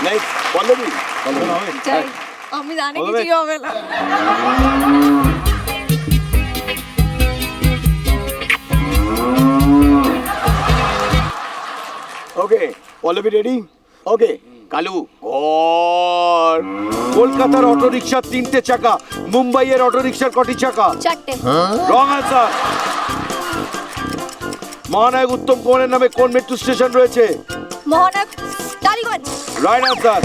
Next Pallavi. আমি জানি কিছু হবে না। ওকে পল্লবী রেডি? ওকে কালু। ঘর। কলকাতার অটো রিকশার 3টে চাকা, মুম্বাইয়ের অটো রিকশার কটি চাকা? 4টে। Wrong answer. মহানায়ক উত্তম কুমারের নামে কোন মেট্রো স্টেশন রয়েছে? মহানায়ক টালিগঞ্জ। Right answer.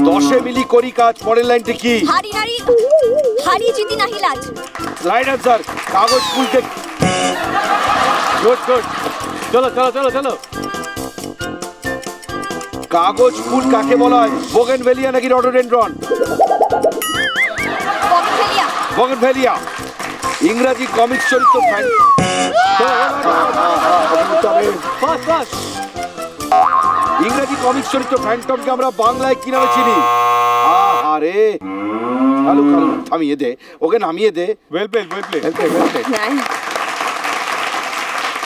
দশে মিলি করি কাজ, পরের লাইনটি কি? হারি নারী হারি জিতি নাহি লাজ। Right answer. কাগজ ফুলকে গুড গুড। চলো চলো চলো চলো। কাগজ ফুল কাকে বলা হয়? বোগেনভেলিয়া নাকি রডোডেনড্রন? বগনভেলিয়া। বোগেনভেলিয়া। ইংরেজি কমিক্স চরিত্র ইংরেজি কমিক্স চরিত্র ফ্যান্টমকে আমরা বাংলায় কি নামে চিনি? আরে কালু কালু থামিয়ে দে, ওকে নামিয়ে দে। Well play well play.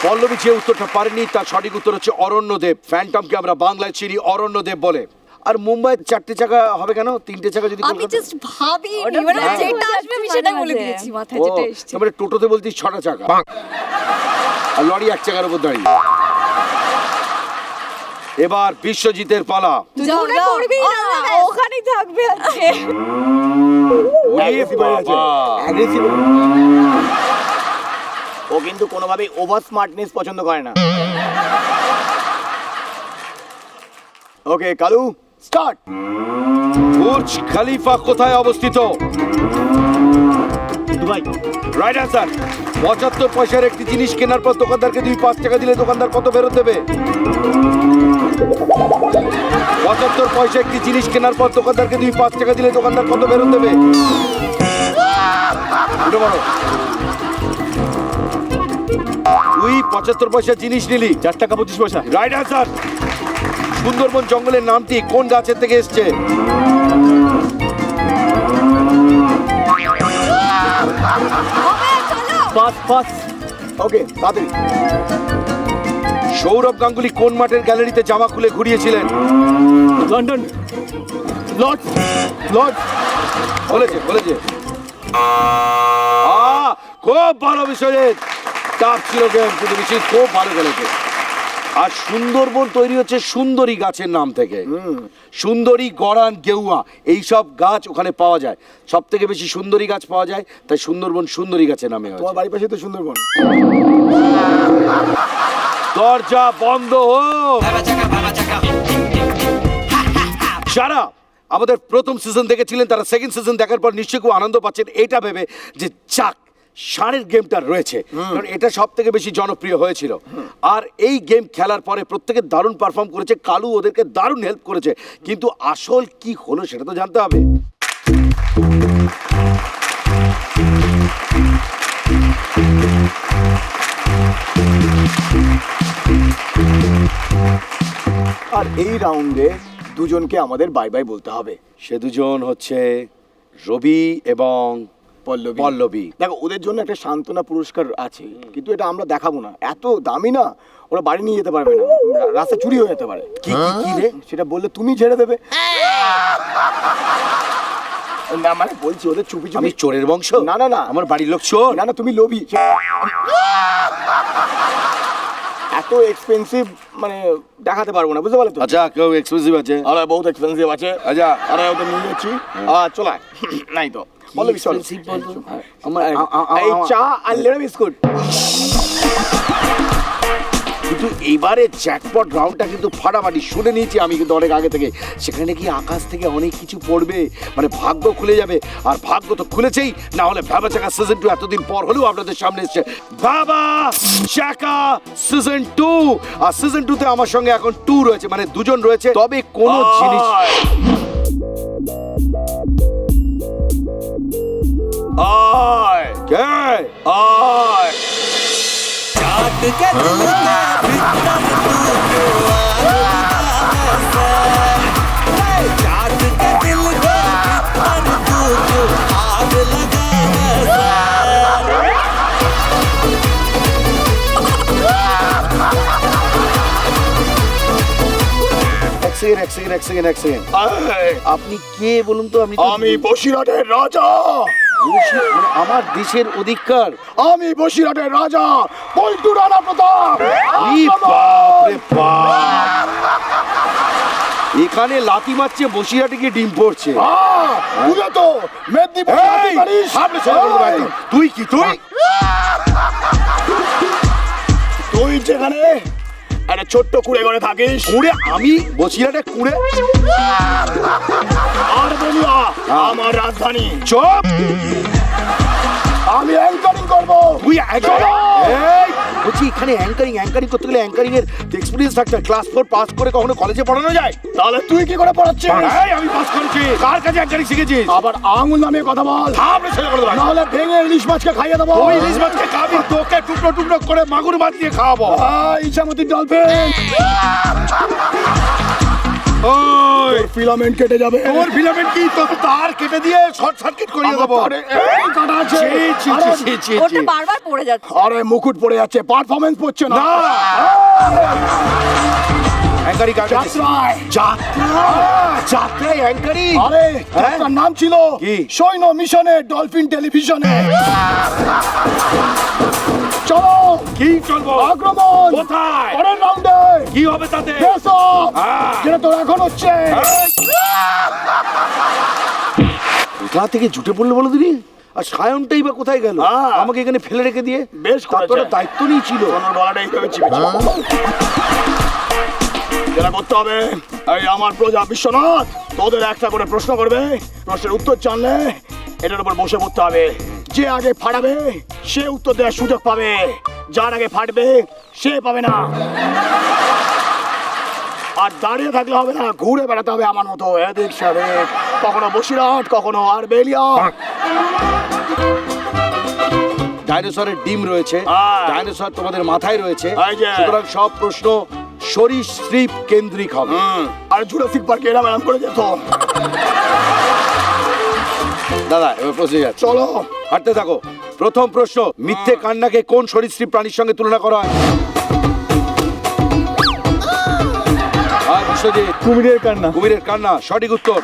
Pallabi যে উত্তরটা পারেনি তার সঠিক উত্তর হচ্ছে অরণ্যদেব। ফ্যান্টমকে আমরা বাংলায় চিনি অরণ্যদেব বলে। আর মুম্বাইয়ের 4টে চাকা হবে কেন? 3টে চাকা যদি আমি জাস্ট ভাবি মানে যেটা আসবে আমি সেটাই বলে দিয়েছি, মাথায় যেটা এসেছে। মানে টোটোতে বলতি 6টা চাকা আর লরি 1 চাকার উপর দাঁড়িয়ে। এবার বিশ্বজিতের পালা। মনে করবি না, ওখানেই থাকবে আজকে। ও কিন্তু কোনোভাবেই ওভার স্মার্টনেস পছন্দ করে না। ওকে কালু স্টার্ট। বুর্জ খলিফা কোথায় অবস্থিত? দুবাই। Right answer. 75 পয়সার একটি জিনিস কেনার পর দোকানদারকে 5 টাকা দিলে দোকানদার কত ফেরত দেবে? 75 পয়সা একটি জিনিস কেনার পর দোকানদারকে 5 টাকা দিলে দোকানদার কত ফেরত দেবে? তুই 75 পয়সা জিনিস নিলি, 4 টাকা 25 পয়সা। Right answer. সুন্দরবন জঙ্গলের নামটি কোন গাছের থেকে এসছে? পাস। ওকে তাড়াতাড়ি। সৌরভ গাঙ্গুলি কোন মাঠের গ্যালারিতে জামা খুলে ঘুরিয়েছিলেন? লন্ডন। লর্ডস। লর্ডস। বলেছে খুব ভালো বিষয়। টাফ ছিল গেম, কিন্তু বিষয় খুব ভালো খেলেছে। আর সুন্দরবন তৈরি হচ্ছে সুন্দরী গাছের নাম থেকে। সুন্দরী, গড়ান, গেউয়া এইসব গাছ ওখানে পাওয়া যায়। সব থেকে বেশি সুন্দরী গাছ পাওয়া যায়, তাই সুন্দরবন সুন্দরী গাছের নামে হয়। তোমার বাড়ির পাশে তো সুন্দরবন। দরজা বন্ধ হোক। যারা আমাদের প্রথম সিজন দেখেছিলেন তারা সেকেন্ড সিজন দেখার পর নিশ্চয়ই খুব আনন্দ পাচ্ছেন এটা ভেবে যে যাক ষাঁড়ের গেমটা রয়েছে, কারণ এটা সব থেকে বেশি জনপ্রিয় হয়েছিল। আর এই গেম খেলার পরে প্রত্যেকে দারুণ পারফর্ম করেছে, কালু ওদেরকে দারুণ হেল্প করেছে, কিন্তু আসল কি হলো সেটা তো জানতে হবে। আর এই রাউন্ডে দুজনকে আমাদের বাই বাই বলতে হবে। সে দুজন হচ্ছে রবি এবং পল্লবী। দেখো ওদের জন্য একটা সান্ত্বনা পুরস্কার আছে, কিন্তু এটা আমরা দেখাবো না, এত দামি না, ওরা বাড়ি নিয়ে যেতে পারবে না, রাস্তা চুরি হয়ে যেতে পারে। কি রে সেটা বললে তুমি ছেড়ে দেবে? না মানে বলছি ওদের চুপি চুপি। আমি চোরের বংশ? না না না, আমার বাড়ির লোক চোর? না না, তুমি লোভী। এত এক্সপেন্সিভ মানে দেখাতে পারবো না, বুঝতে পারলে তো? আচ্ছা কেউ এক্সপেন্সিভ আছে? আরে বহুত এক্সপেন্সিভ আছে। আচ্ছা আরে ওদের নিয়ে যাচ্ছি। চলে নাই তো পল্লবী চলো। এই চা আর লেড়া বিস্কুট। কিন্তু এইবারে জ্যাকপট রাউন্ডটা কিন্তু ফাটাফাটি শুনে নিয়েছি আমি কিন্তু অনেক আগে থেকে। সেখানে কি আকাশ থেকে অনেক কিছু পড়বে, মানে ভাগ্য খুলে যাবে। আর ভাগ্য তো খুলেছেই, না হলে ভাবা চাকা সিজন 2 এতদিন পর হলেও আপনাদের সামনে এসছে। ভাবা চাকা সিজন 2। আর সিজন 2 তে আমার সঙ্গে এখন 2 রয়েছে, মানে দুজন রয়েছে। তবে কোন জিনিস আয় কে আয় चाट के दिल का भीतर तू चाट के दिल का भीतर तू आग लगा সেকেন্ড। আপনি কে বলুন তো? আমি বসিরহাটের রাজা, মানে আমার দেশের অধিকার। আমি বসিরহাটের রাজা পল্টু রানা প্রতাপ। ই বাপ রে বাপ! এখানে লাথি মারছে, বসিরহাটে গিয়ে ডিম পড়ছে। বুঝে তো মেদিনীপুর লাঠি মারিস। সামনে চলে বলবো একদম। তুই কি তুই? তুই যেখানে একটা ছোট্ট কুড়ে ঘরে থাকিস, কুড়ে? আমি বসিরহাটে কুড়ে? আর বলিয়া আমার রাজধানী। চুপ! আমি অ্যাঙ্কারিং করবো। তুই বলছি এখানে অ্যাঙ্কারিং করতে গেলে অ্যাঙ্কারিং এর এক্সপিরিয়েন্স থাকতে হয়। ক্লাস 4 পাস করে কখনো কলেজে পড়ানো যায়? তাহলে তুই কি করে পড়াচ্ছিস? আমি পাস করেছি। কার কাছে অ্যাঙ্কারিং শিখেছিস? আবার আঙুল নামে কথা বল, সামনে ছেলে করে দেবো। নাহলে ভেঙে ইলিশ মাছকে খাইয়ে দেবো। তুই ইলিশ মাছকে খাবি, তোকে টুকরো টুকরো করে মাগুর মাছ দিয়ে খাওয়াবো। ইচ্ছামতি ডলফিন। ওই ফিলামেন্ট কেটে যাবে। তোর ফিলামেন্ট কি? তোর তার কেটে দিয়ে শর্ট সার্কিট করিয়ে দেবো। আরে, এই কাটা আছে। ওটা বারবার পড়ে যাচ্ছে। আরে মুকুট পড়ে যাচ্ছে, পারফরমেন্স পড়ছে না। না! অ্যাঙ্কারিং যাত্রায়। যাত্রায় অ্যাঙ্কারিং? আরে যাত্রার নাম ছিল কি? সৈন্য মিশনে ডলফিন টেলিভিশনে। চলো কি চলবো? আক্রমণ। কোথায়? পরের রাউন্ডে। কি হবে তাতে? যেটা তোর এখন হচ্ছে। কোথা থেকে জুটে পড়লো বলো দিদি? আর সায়নটাই বা কোথায় গেল? আমাকে এখানে ফেলে রেখে দিয়ে। বেশ করেছে। তার দায়িত্ব নিয়েছিল। সোনার গলাটা এইভাবে চিপেছে। যেটা করতে হবে, এই আমার প্রজা বিশ্বনাথ তোদের একটা করে প্রশ্ন করবে। প্রশ্নের উত্তর জানলে এটার উপর বসে পড়তে হবে। যে আগে ফাটাবে সে উত্তর দেওয়ার সুযোগ পাবে, যার আগে ফাটবে সে পাবে না। আর দাঁড়িয়ে থাকলে হবে না, ঘুরে বেড়াতে হবে আমার মতো এদিক সেদিক। কখনো বসিরহাট, কখনো আরবেলিয়া। ডাইনোসরের ডিম রয়েছে, ডাইনোসর তোমাদের মাথায় রয়েছে, এই যে। সুতরাং সব প্রশ্ন সরীসৃপ কেন্দ্রিক হবে। আর জুরাসিক পার্কে এরা ম্যাডাম করে যেত। দাদা এবার প্রশ্ন যাচ্ছে, চলো হাঁটতে থাকো। প্রথম প্রশ্ন, মিথ্যে কান্নাকে কোন সরীসৃপ প্রাণীর সঙ্গে তুলনা করা হয়? বিশ্বজিৎ? কুমিরের কান্না। কুমিরের কান্না সঠিক উত্তর।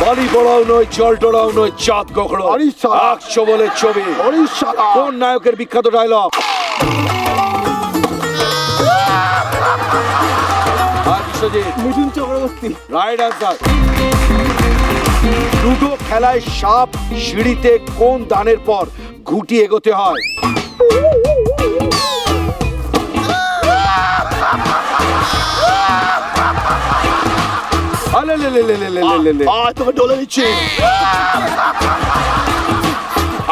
বালি পড়াও নয়, জল টোড়াও নয়, চাঁদ কখনো একশো বলে ছবি। কোন নায়কের বিখ্যাত dialogue? Biswajit? Mithun Chakraborty. Right answer. Ludo খেলায় সাপ সিঁড়িতে কোন দানের পর ঘুঁটি এগোতে হয়? তোকে ডলে দিচ্ছি।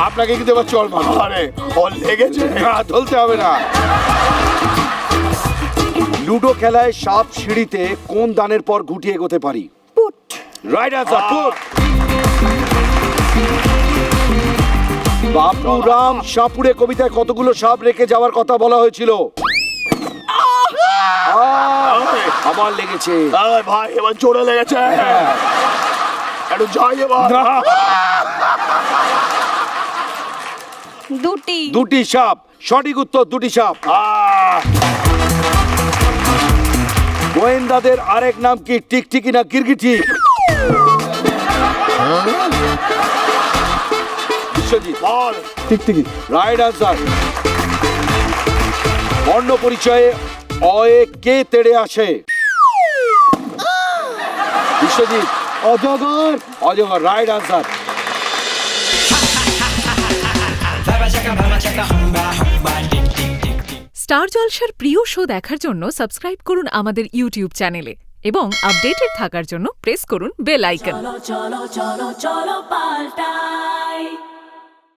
আপনাকে কিন্তু এবার চল মারো। আরে বল লেগেছে। ধলতে হবে না। লুডো খেলায় সাপ সিঁড়িতে কোন দানের পর ঘুঁটি এগোতে পারি? Put. Right answer, put. Bapuram সাপুড়ে কবিতায় কতগুলো সাপ রেখে যাওয়ার কথা বলা হয়েছিল? আমার লেগেছে। ভাই এবার জোরে লেগেছে। একটু যাই এবার। দুটি সাপ। সঠিক উত্তর, দুটি সাপ। গোয়েন্দাদের আরেক নাম কি? টিকটিকি না গিরগিটি? বিশ্বজিৎ? টিকটিকি। Right answer. বর্ণ পরিচয়ে অয়ে কে তেড়ে আসে? বিশ্বজিৎ? অজগর। অজগর। Right answer. স্টার জলসার প্রিয় শো দেখার জন্য সাবস্ক্রাইব করুন আমাদের ইউটিউব চ্যানেলে এবং আপডেটেড থাকার জন্য প্রেস করুন বেল আইকন। চলো চলো চলো চলো পাল্টাই।